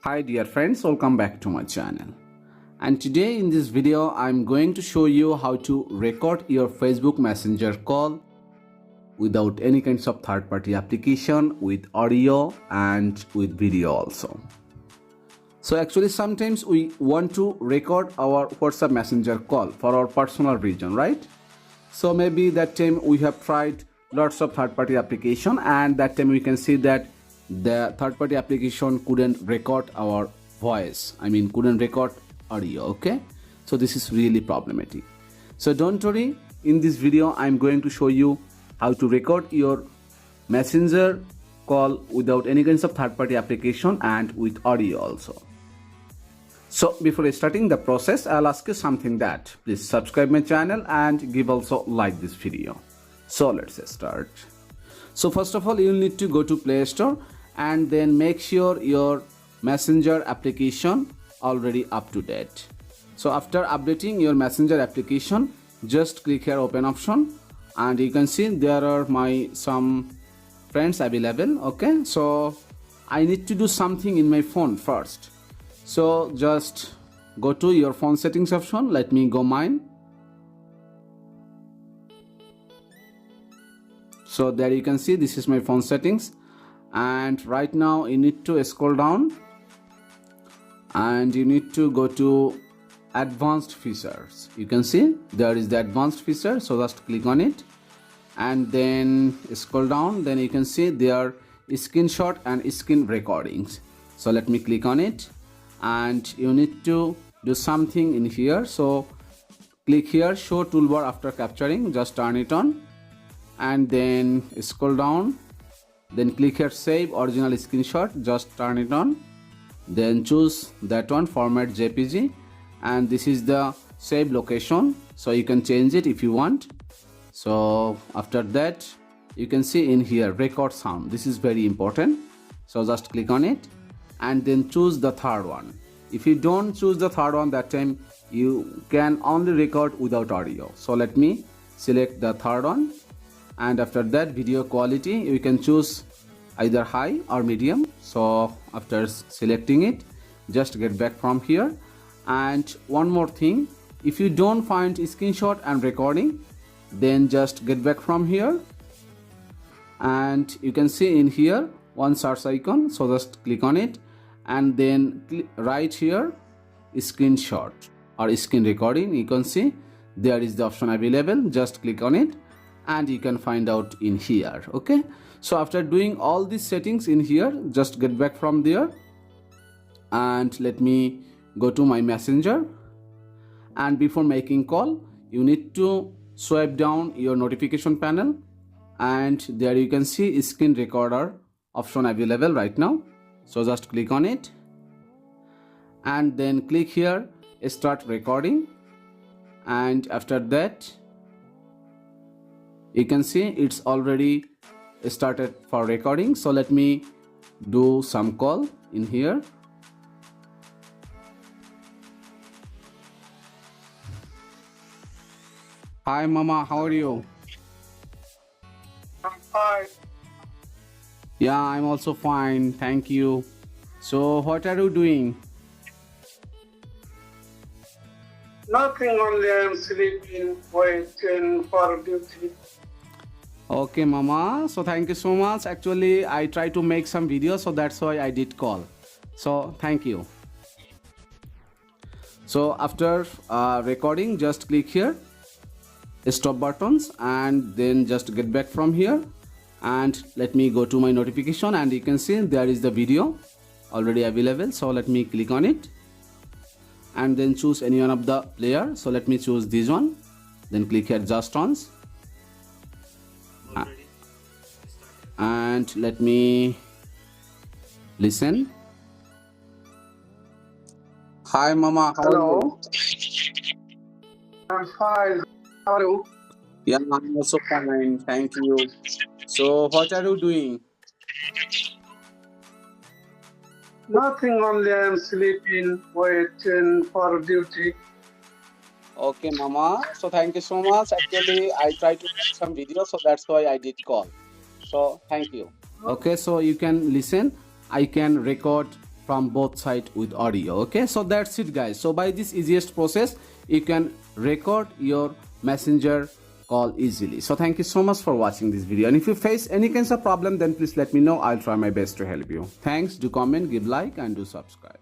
Hi dear friends, welcome back to my channel. And today in this video I'm going to show you how to record your Facebook Messenger call without any kinds of third-party application, with audio and with video also. So actually sometimes we want to record our WhatsApp Messenger call for our personal reason, right? So maybe that time we have tried lots of third-party application, and that time we can see that the third-party application couldn't record our voice. Couldn't record audio, okay? So this is really problematic. So don't worry, in this video I'm going to show you how to record your Messenger call without any kinds of third-party application and with audio also. So before starting the process, I'll ask you something, that please subscribe my channel and give also like this video. So let's start. So first of all, you need to go to Play Store and then make sure your Messenger application already up to date. So after updating your Messenger application, just click here open option, and you can see there are some friends available. Okay, so I need to do something in my phone first. So just go to your phone settings option. Let me go mine. So there you can see this is my phone settings, and right now you need to scroll down and you need to go to advanced features. You can see there is the advanced feature, so just click on it and then scroll down. Then you can see there screenshot and screen recordings. So let me click on it, and you need to do something in here. So click here show toolbar after capturing, just turn it on and then scroll down, then click here save original screenshot, just turn it on, then choose that one, format JPG, and this is the save location, so you can change it if you want. So after that you can see in here record sound, this is very important, so just click on it and then choose the third one. If you don't choose the third one, that time you can only record without audio. So let me select the third one, and after that video quality you can choose either high or medium. So after selecting it, just get back from here. And one more thing, if you don't find screenshot and recording, then just get back from here and you can see in here one search icon, so just click on it and then right here screenshot or screen recording. You can see there is the option available, just click on it and you can find out in here. Okay, so after doing all these settings in here, just get back from there and let me go to my Messenger. And before making call, you need to swipe down your notification panel, and there you can see screen recorder option available right now. So just click on it and then click here start recording, and after that you can see it's already started for recording. So let me do some call in here. Hi mama, how are you? I'm fine. Yeah, I'm also fine, thank you. So what are you doing? Nothing, only I'm sleeping, waiting for duty. Okay mama, so thank you so much. Actually I try to make some videos, so that's why I did call. So thank you. So after recording, just click here stop buttons and then just get back from here and let me go to my notification, and you can see there is the video already available. So let me click on it and then choose any one of the player. So let me choose this one, then click here just once and let me listen. Hi mama, how are you? Hello. I'm fine. How are you? Yeah, I'm also fine, thank you. So what are you doing? Nothing, only I'm sleeping, waiting for duty. Okay, mama. So thank you so much. Actually, I tried to make some videos, so that's why I did call. So thank you. Okay, so you can listen. I can record from both sides with audio. Okay, so that's it guys. So by this easiest process you can record your messenger call easily. So thank you so much for watching this video, and if you face any kinds of problem then please let me know. I'll try my best to help you. Thanks, do comment, give like and do subscribe.